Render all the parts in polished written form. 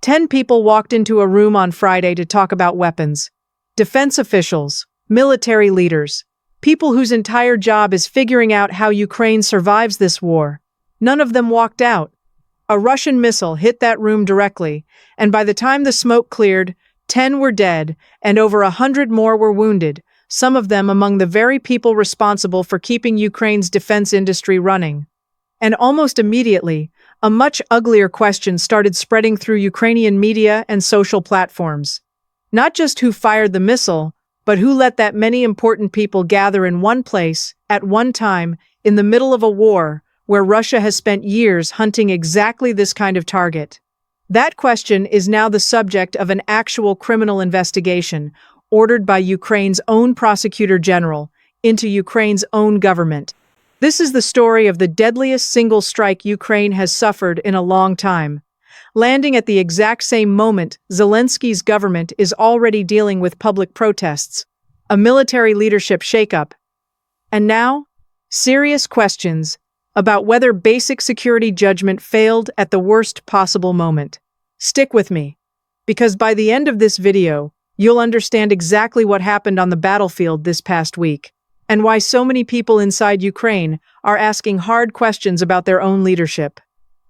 10 people walked into a room on Friday to talk about weapons. Defense officials, military leaders, people whose entire job is figuring out how Ukraine survives this war. None of them walked out. A Russian missile hit that room directly, and by the time the smoke cleared, 10 were dead and over 100 more were wounded, some of them among the very people responsible for keeping Ukraine's defense industry running. And almost immediately, a much uglier question started spreading through Ukrainian media and social platforms. Not just who fired the missile, but who let that many important people gather in one place, at one time, in the middle of a war, where Russia has spent years hunting exactly this kind of target. That question is now the subject of an actual criminal investigation, ordered by Ukraine's own prosecutor general, into Ukraine's own government. This is the story of the deadliest single strike Ukraine has suffered in a long time, landing at the exact same moment Zelensky's government is already dealing with public protests, a military leadership shakeup, and now, serious questions about whether basic security judgment failed at the worst possible moment. Stick with me, because by the end of this video, you'll understand exactly what happened on the battlefield this past week, and why so many people inside Ukraine are asking hard questions about their own leadership,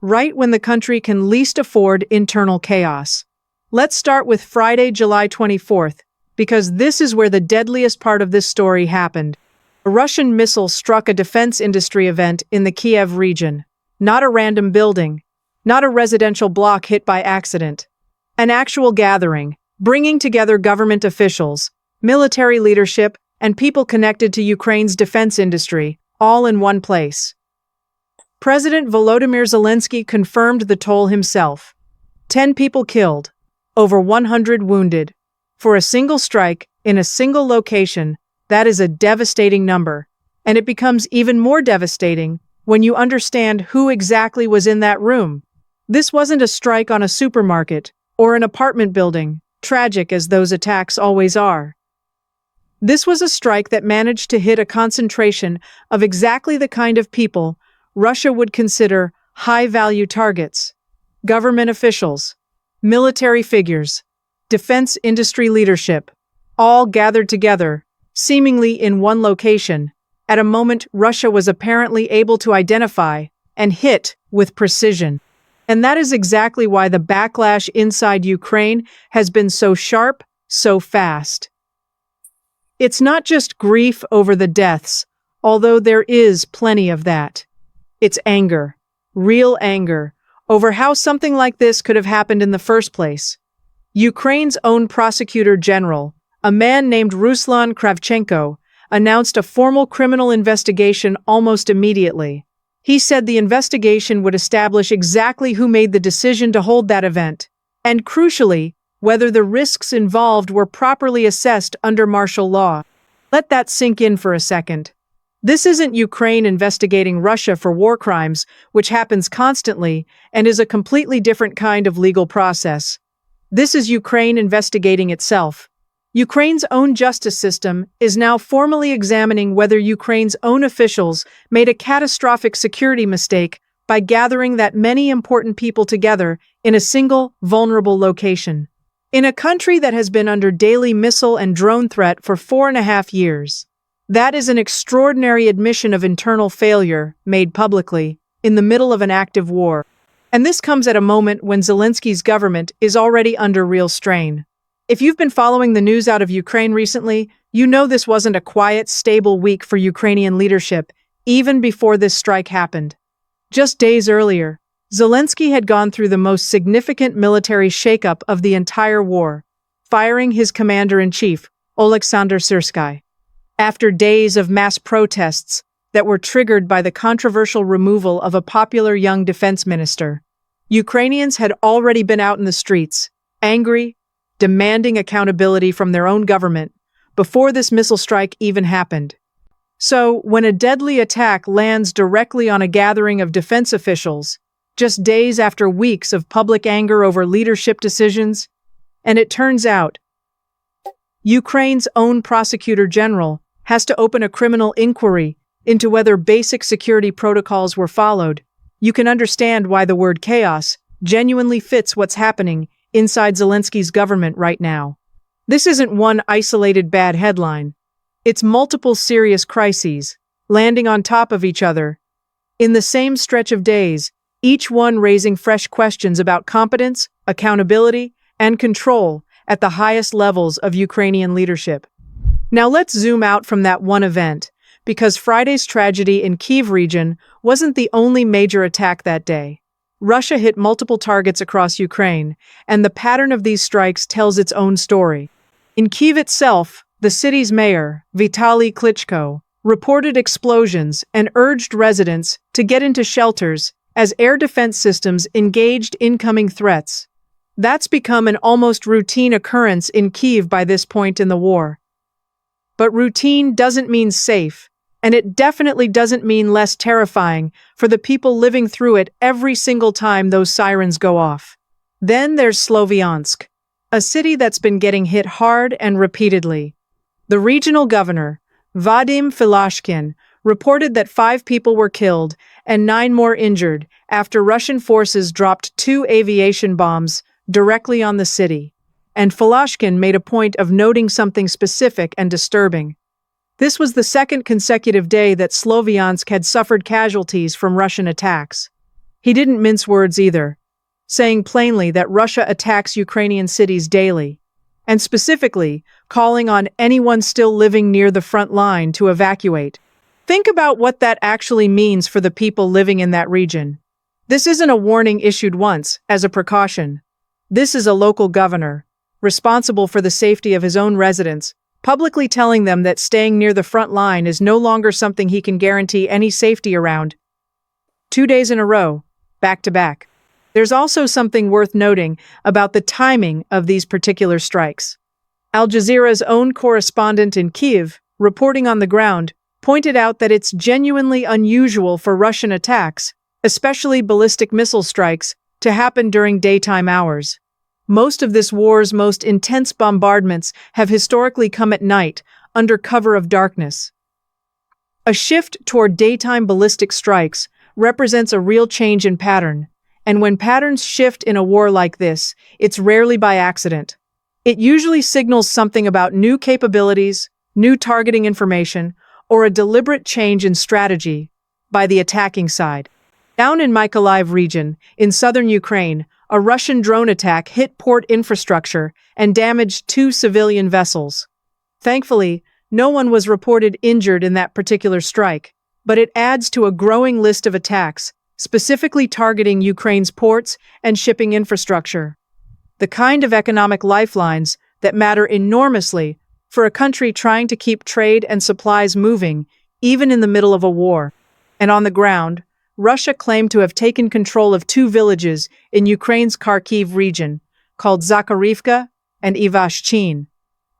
right when the country can least afford internal chaos. Let's start with Friday, July 24th, because this is where the deadliest part of this story happened. A Russian missile struck a defense industry event in the Kyiv region. Not a random building, not a residential block hit by accident. An actual gathering, bringing together government officials, military leadership, and people connected to Ukraine's defense industry, all in one place. President Volodymyr Zelenskyy confirmed the toll himself. 10 people killed, over 100 wounded. For a single strike, in a single location, that is a devastating number, and it becomes even more devastating when you understand who exactly was in that room. This wasn't a strike on a supermarket or an apartment building, tragic as those attacks always are. This was a strike that managed to hit a concentration of exactly the kind of people Russia would consider high-value targets: government officials, military figures, defense industry leadership, all gathered together, seemingly in one location, at a moment Russia was apparently able to identify and hit with precision. And that is exactly why the backlash inside Ukraine has been so sharp, so fast. It's not just grief over the deaths, although there is plenty of that. It's anger, real anger, over how something like this could have happened in the first place. Ukraine's own prosecutor general, a man named Ruslan Kravchenko, announced a formal criminal investigation almost immediately. He said the investigation would establish exactly who made the decision to hold that event, and crucially, whether the risks involved were properly assessed under martial law. Let that sink in for a second. This isn't Ukraine investigating Russia for war crimes, which happens constantly and is a completely different kind of legal process. This is Ukraine investigating itself. Ukraine's own justice system is now formally examining whether Ukraine's own officials made a catastrophic security mistake by gathering that many important people together in a single, vulnerable location. In a country that has been under daily missile and drone threat for 4.5 years. That is an extraordinary admission of internal failure, made publicly, in the middle of an active war. And this comes at a moment when Zelensky's government is already under real strain. If you've been following the news out of Ukraine recently, you know this wasn't a quiet, stable week for Ukrainian leadership, even before this strike happened. Just days earlier, Zelenskyy had gone through the most significant military shakeup of the entire war, firing his commander-in-chief, Oleksandr Syrsky. After days of mass protests that were triggered by the controversial removal of a popular young defense minister, Ukrainians had already been out in the streets, angry, demanding accountability from their own government, before this missile strike even happened. So, when a deadly attack lands directly on a gathering of defense officials, just days after weeks of public anger over leadership decisions, and it turns out, Ukraine's own prosecutor general has to open a criminal inquiry into whether basic security protocols were followed, you can understand why the word chaos genuinely fits what's happening inside Zelensky's government right now. This isn't one isolated bad headline. It's multiple serious crises, landing on top of each other, in the same stretch of days, each one raising fresh questions about competence, accountability, and control at the highest levels of Ukrainian leadership. Now let's zoom out from that one event, because Friday's tragedy in Kyiv region wasn't the only major attack that day. Russia hit multiple targets across Ukraine, and the pattern of these strikes tells its own story. In Kyiv itself, the city's mayor, Vitaly Klitschko, reported explosions and urged residents to get into shelters as air defense systems engaged incoming threats. That's become an almost routine occurrence in Kyiv by this point in the war. But routine doesn't mean safe, and it definitely doesn't mean less terrifying for the people living through it every single time those sirens go off. Then there's Sloviansk, a city that's been getting hit hard and repeatedly. The regional governor, Vadim Filashkin, reported that 5 people were killed and 9 more injured after Russian forces dropped 2 aviation bombs directly on the city. And Filashkin made a point of noting something specific and disturbing. This was the second consecutive day that Sloviansk had suffered casualties from Russian attacks. He didn't mince words either, saying plainly that Russia attacks Ukrainian cities daily, and specifically calling on anyone still living near the front line to evacuate. Think about what that actually means for the people living in that region. This isn't a warning issued once, as a precaution. This is a local governor, responsible for the safety of his own residents, publicly telling them that staying near the front line is no longer something he can guarantee any safety around. 2 days in a row, back to back. There's also something worth noting about the timing of these particular strikes. Al Jazeera's own correspondent in Kyiv, reporting on the ground, pointed out that it's genuinely unusual for Russian attacks, especially ballistic missile strikes, to happen during daytime hours. Most of this war's most intense bombardments have historically come at night, under cover of darkness. A shift toward daytime ballistic strikes represents a real change in pattern, and when patterns shift in a war like this, it's rarely by accident. It usually signals something about new capabilities, new targeting information, or a deliberate change in strategy by the attacking side. Down in Mykolaiv region, in southern Ukraine, a Russian drone attack hit port infrastructure and damaged 2 civilian vessels. Thankfully, no one was reported injured in that particular strike, but it adds to a growing list of attacks, specifically targeting Ukraine's ports and shipping infrastructure. The kind of economic lifelines that matter enormously for a country trying to keep trade and supplies moving, even in the middle of a war. And on the ground, Russia claimed to have taken control of 2 villages in Ukraine's Kharkiv region, called Zakharivka and Ivashchin.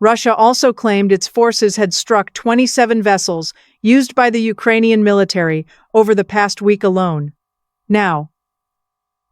Russia also claimed its forces had struck 27 vessels used by the Ukrainian military over the past week alone. Now,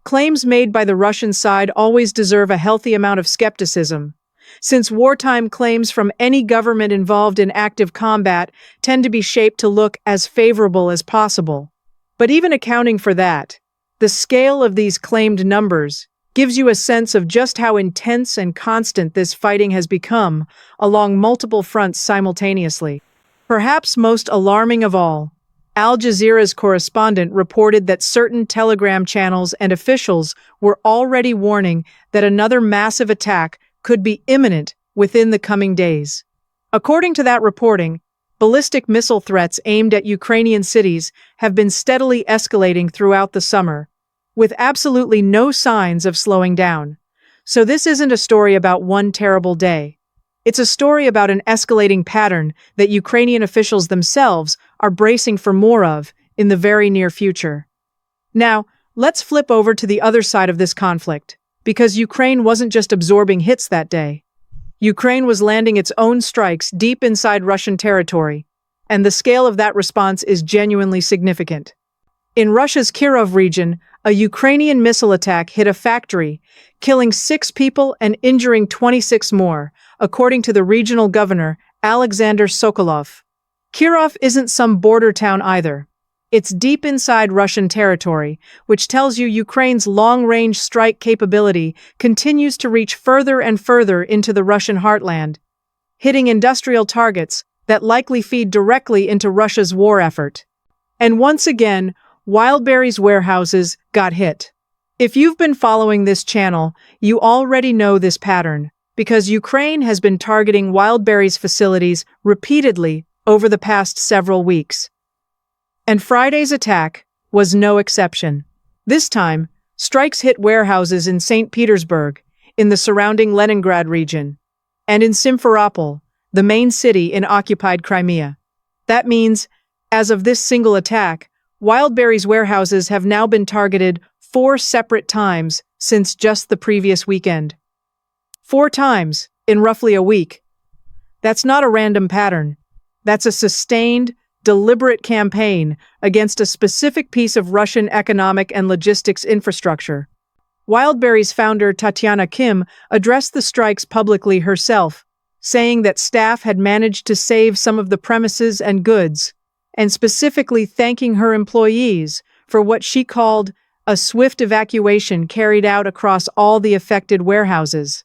claims made by the Russian side always deserve a healthy amount of skepticism, since wartime claims from any government involved in active combat tend to be shaped to look as favorable as possible. But even accounting for that, the scale of these claimed numbers gives you a sense of just how intense and constant this fighting has become along multiple fronts simultaneously. Perhaps most alarming of all, Al Jazeera's correspondent reported that certain Telegram channels and officials were already warning that another massive attack could be imminent within the coming days. According to that reporting, ballistic missile threats aimed at Ukrainian cities have been steadily escalating throughout the summer, with absolutely no signs of slowing down. So this isn't a story about one terrible day. It's a story about an escalating pattern that Ukrainian officials themselves are bracing for more of in the very near future. Now, let's flip over to the other side of this conflict, because Ukraine wasn't just absorbing hits that day. Ukraine was landing its own strikes deep inside Russian territory, and the scale of that response is genuinely significant. In Russia's Kyiv region, a Ukrainian missile attack hit a factory, killing 6 people and injuring 26 more, according to the regional governor, Alexander Sokolov. Kyiv isn't some border town either. It's deep inside Russian territory, which tells you Ukraine's long-range strike capability continues to reach further and further into the Russian heartland, hitting industrial targets that likely feed directly into Russia's war effort. And once again, Wildberries warehouses got hit. If you've been following this channel, you already know this pattern, because Ukraine has been targeting Wildberries facilities repeatedly over the past several weeks. And Friday's attack was no exception. This time, strikes hit warehouses in St. Petersburg, in the surrounding Leningrad region, and in Simferopol, the main city in occupied Crimea. That means, as of this single attack, Wildberries warehouses have now been targeted 4 separate times since just the previous weekend. 4 times in roughly a week. That's not a random pattern. That's a sustained, deliberate campaign against a specific piece of Russian economic and logistics infrastructure. Wildberries founder Tatiana Kim addressed the strikes publicly herself, saying that staff had managed to save some of the premises and goods, and specifically thanking her employees for what she called a swift evacuation carried out across all the affected warehouses.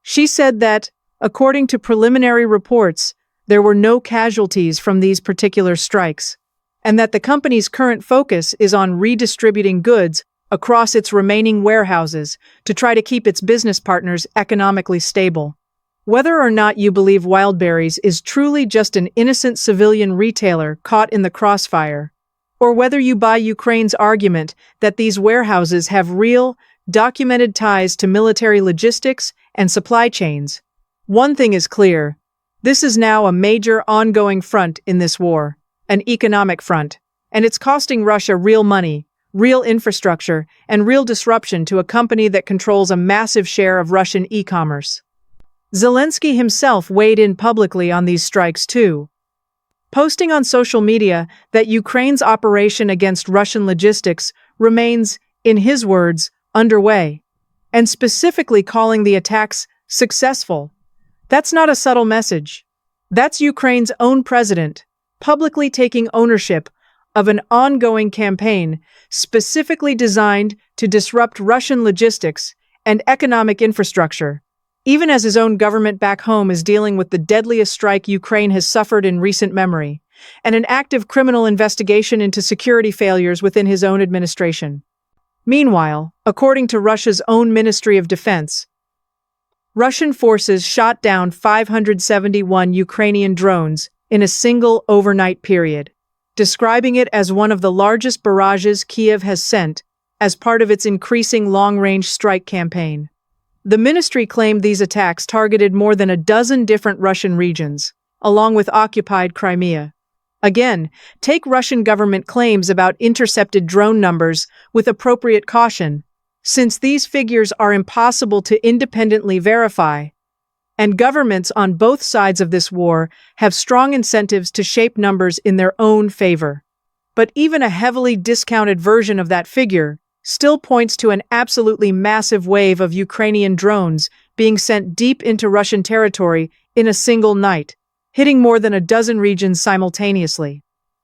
She said that, according to preliminary reports, there were no casualties from these particular strikes, and that the company's current focus is on redistributing goods across its remaining warehouses to try to keep its business partners economically stable. Whether or not you believe Wildberries is truly just an innocent civilian retailer caught in the crossfire, or whether you buy Ukraine's argument that these warehouses have real, documented ties to military logistics and supply chains, one thing is clear. This is now a major ongoing front in this war, an economic front, and it's costing Russia real money, real infrastructure, and real disruption to a company that controls a massive share of Russian e-commerce. Zelenskyy himself weighed in publicly on these strikes too, posting on social media that Ukraine's operation against Russian logistics remains, in his words, underway, and specifically calling the attacks successful. That's not a subtle message. That's Ukraine's own president, publicly taking ownership of an ongoing campaign specifically designed to disrupt Russian logistics and economic infrastructure, even as his own government back home is dealing with the deadliest strike Ukraine has suffered in recent memory, and an active criminal investigation into security failures within his own administration. Meanwhile, according to Russia's own Ministry of Defense, Russian forces shot down 571 Ukrainian drones in a single overnight period, describing it as one of the largest barrages Kyiv has sent as part of its increasing long-range strike campaign. The ministry claimed these attacks targeted more than a dozen different Russian regions, along with occupied Crimea. Again, take Russian government claims about intercepted drone numbers with appropriate caution, since these figures are impossible to independently verify, and governments on both sides of this war have strong incentives to shape numbers in their own favor. But even a heavily discounted version of that figure still points to an absolutely massive wave of Ukrainian drones being sent deep into Russian territory in a single night, hitting more than a dozen regions simultaneously.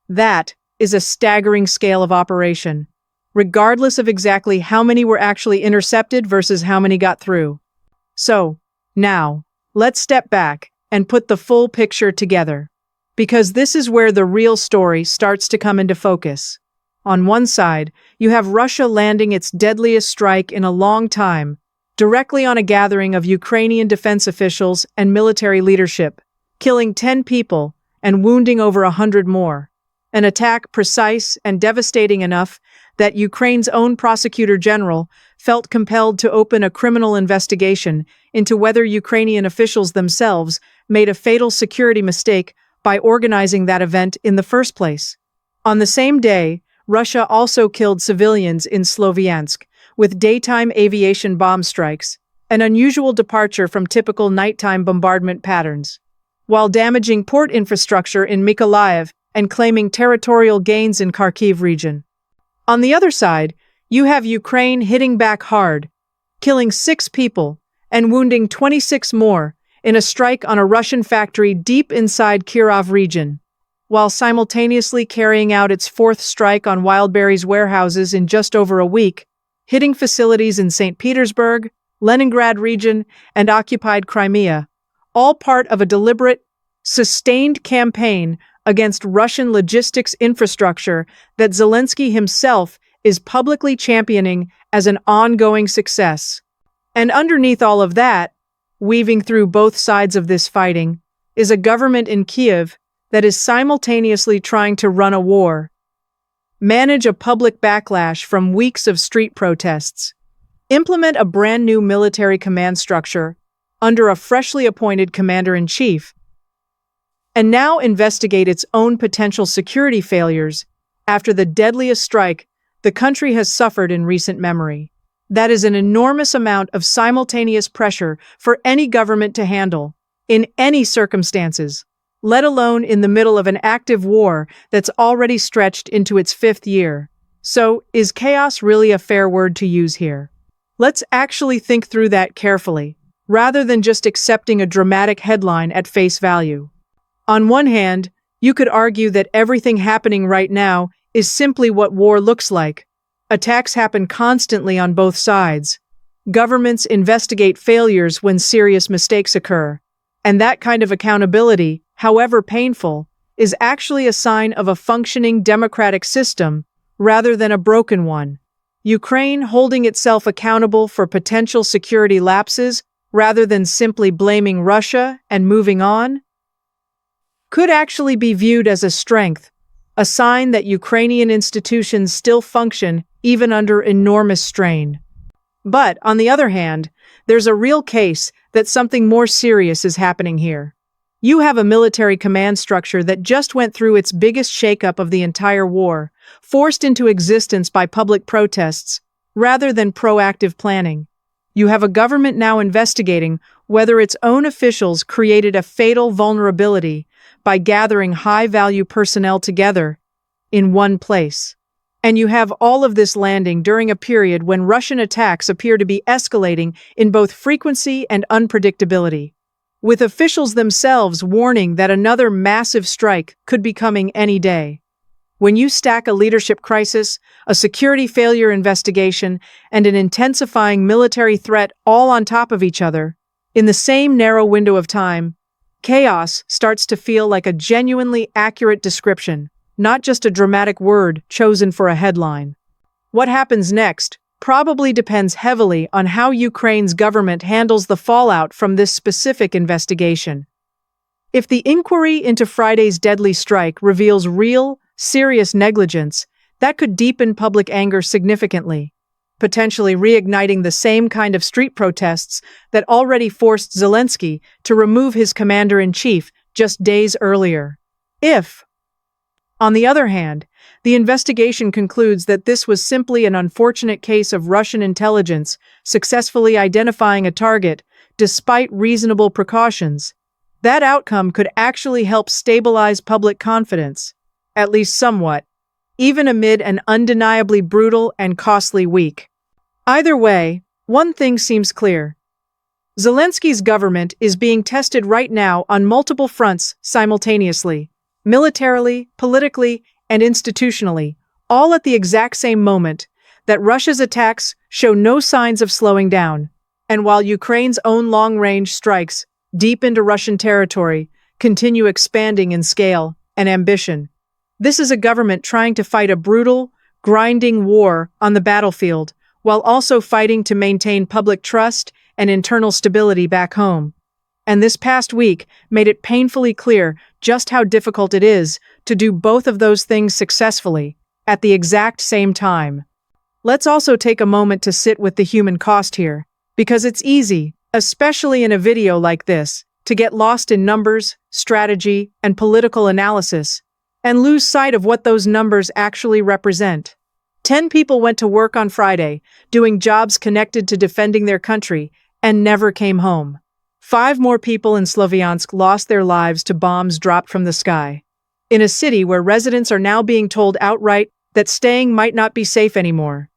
That is a staggering scale of operation, regardless of exactly how many were actually intercepted versus how many got through. So, now, let's step back and put the full picture together, because this is where the real story starts to come into focus. On one side, you have Russia landing its deadliest strike in a long time, directly on a gathering of Ukrainian defense officials and military leadership, killing 10 people and wounding over 100 more. An attack precise and devastating enough that Ukraine's own prosecutor general felt compelled to open a criminal investigation into whether Ukrainian officials themselves made a fatal security mistake by organizing that event in the first place. On the same day, Russia also killed civilians in Sloviansk with daytime aviation bomb strikes, an unusual departure from typical nighttime bombardment patterns, while damaging port infrastructure in Mykolaiv and claiming territorial gains in Kyiv region. On the other side, you have Ukraine hitting back hard, killing 6 people and wounding 26 more in a strike on a Russian factory deep inside Kyiv region. while simultaneously carrying out its fourth strike on Wildberries warehouses in just over a week, hitting facilities in St. Petersburg, Leningrad region, and occupied Crimea, all part of a deliberate, sustained campaign against Russian logistics infrastructure that Zelenskyy himself is publicly championing as an ongoing success. And underneath all of that, weaving through both sides of this fighting, is a government in Kyiv that is simultaneously trying to run a war, manage a public backlash from weeks of street protests, implement a brand new military command structure under a freshly appointed commander-in-chief, and now investigate its own potential security failures after the deadliest strike the country has suffered in recent memory. That is an enormous amount of simultaneous pressure for any government to handle, in any circumstances, let alone in the middle of an active war that's already stretched into its fifth year. So, is chaos really a fair word to use here? Let's actually think through that carefully, rather than just accepting a dramatic headline at face value. On one hand, you could argue that everything happening right now is simply what war looks like. Attacks happen constantly on both sides. Governments investigate failures when serious mistakes occur. And that kind of accountability, however painful, is actually a sign of a functioning democratic system rather than a broken one. Ukraine holding itself accountable for potential security lapses rather than simply blaming Russia and moving on, could actually be viewed as a strength, a sign that Ukrainian institutions still function even under enormous strain. But, on the other hand, there's a real case that something more serious is happening here. You have a military command structure that just went through its biggest shakeup of the entire war, forced into existence by public protests, rather than proactive planning. You have a government now investigating whether its own officials created a fatal vulnerability by gathering high-value personnel together in one place. And you have all of this landing during a period when Russian attacks appear to be escalating in both frequency and unpredictability, with officials themselves warning that another massive strike could be coming any day. When you stack a leadership crisis, a security failure investigation, and an intensifying military threat all on top of each other, in the same narrow window of time, chaos starts to feel like a genuinely accurate description, not just a dramatic word chosen for a headline. What happens next probably depends heavily on how Ukraine's government handles the fallout from this specific investigation. If the inquiry into Friday's deadly strike reveals real, serious negligence, that could deepen public anger significantly, potentially reigniting the same kind of street protests that already forced Zelenskyy to remove his commander-in-chief just days earlier. If, on the other hand, the investigation concludes that this was simply an unfortunate case of Russian intelligence successfully identifying a target despite reasonable precautions, that outcome could actually help stabilize public confidence, at least somewhat, even amid an undeniably brutal and costly week. Either way, one thing seems clear. Zelenskyy's government is being tested right now on multiple fronts simultaneously. Militarily, politically, and institutionally, all at the exact same moment that Russia's attacks show no signs of slowing down, and while Ukraine's own long-range strikes, deep into Russian territory, continue expanding in scale and ambition. This is a government trying to fight a brutal, grinding war on the battlefield, while also fighting to maintain public trust and internal stability back home. And this past week made it painfully clear just how difficult it is to do both of those things successfully at the exact same time. Let's also take a moment to sit with the human cost here, because it's easy, especially in a video like this, to get lost in numbers, strategy, and political analysis, and lose sight of what those numbers actually represent. 10 people went to work on Friday, doing jobs connected to defending their country, and never came home. 5 more people in Sloviansk lost their lives to bombs dropped from the sky, in a city where residents are now being told outright that staying might not be safe anymore.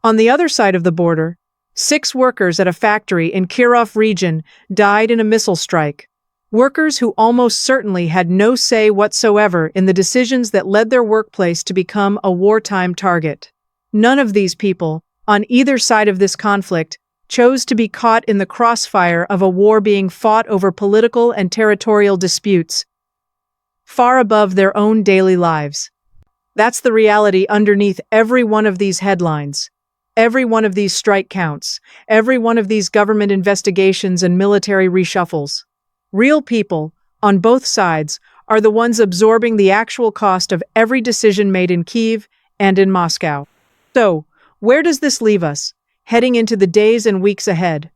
On the other side of the border, 6 workers at a factory in Kyiv region died in a missile strike, Workers who almost certainly had no say whatsoever in the decisions that led their workplace to become a wartime target. None of these people, on either side of this conflict, chose to be caught in the crossfire of a war being fought over political and territorial disputes, far above their own daily lives. That's the reality underneath every one of these headlines. Every one of these strike counts, every one of these government investigations and military reshuffles. Real people, on both sides, are the ones absorbing the actual cost of every decision made in Kyiv and in Moscow. So, where does this leave us, heading into the days and weeks ahead?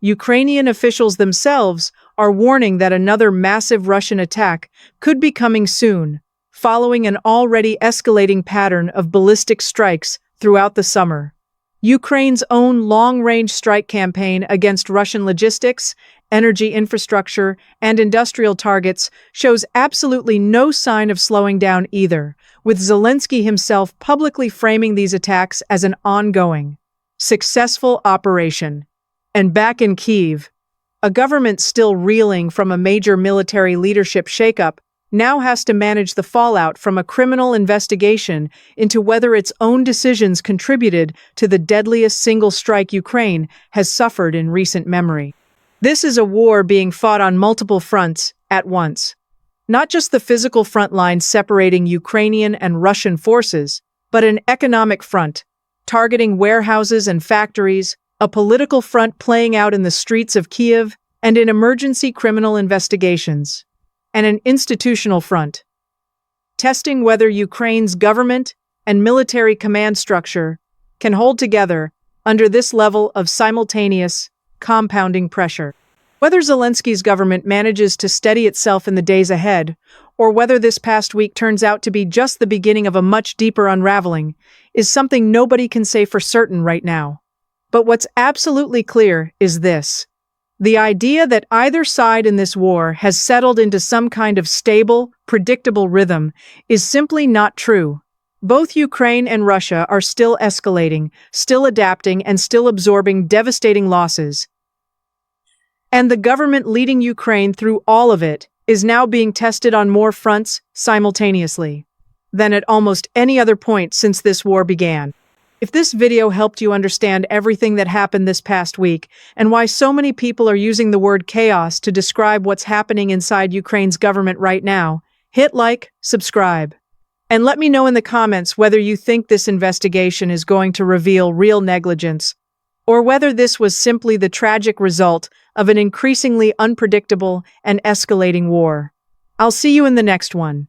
Ukrainian officials themselves are warning that another massive Russian attack could be coming soon, following an already escalating pattern of ballistic strikes throughout the summer. Ukraine's own long-range strike campaign against Russian logistics, energy infrastructure, and industrial targets shows absolutely no sign of slowing down either, with Zelenskyy himself publicly framing these attacks as an ongoing, successful operation. And back in Kyiv, a government still reeling from a major military leadership shakeup now has to manage the fallout from a criminal investigation into whether its own decisions contributed to the deadliest single strike Ukraine has suffered in recent memory. This is a war being fought on multiple fronts at once. Not just the physical front line separating Ukrainian and Russian forces, but an economic front, targeting warehouses and factories, a political front playing out in the streets of Kyiv, and in emergency criminal investigations, and an institutional front, testing whether Ukraine's government and military command structure can hold together under this level of simultaneous, compounding pressure. Whether Zelensky's government manages to steady itself in the days ahead, or whether this past week turns out to be just the beginning of a much deeper unraveling, is something nobody can say for certain right now. But what's absolutely clear is this. The idea that either side in this war has settled into some kind of stable, predictable rhythm is simply not true. Both Ukraine and Russia are still escalating, still adapting, and still absorbing devastating losses. And the government leading Ukraine through all of it is now being tested on more fronts simultaneously than at almost any other point since this war began. If this video helped you understand everything that happened this past week and why so many people are using the word chaos to describe what's happening inside Ukraine's government right now, hit like, subscribe, and let me know in the comments whether you think this investigation is going to reveal real negligence or whether this was simply the tragic result of an increasingly unpredictable and escalating war. I'll see you in the next one.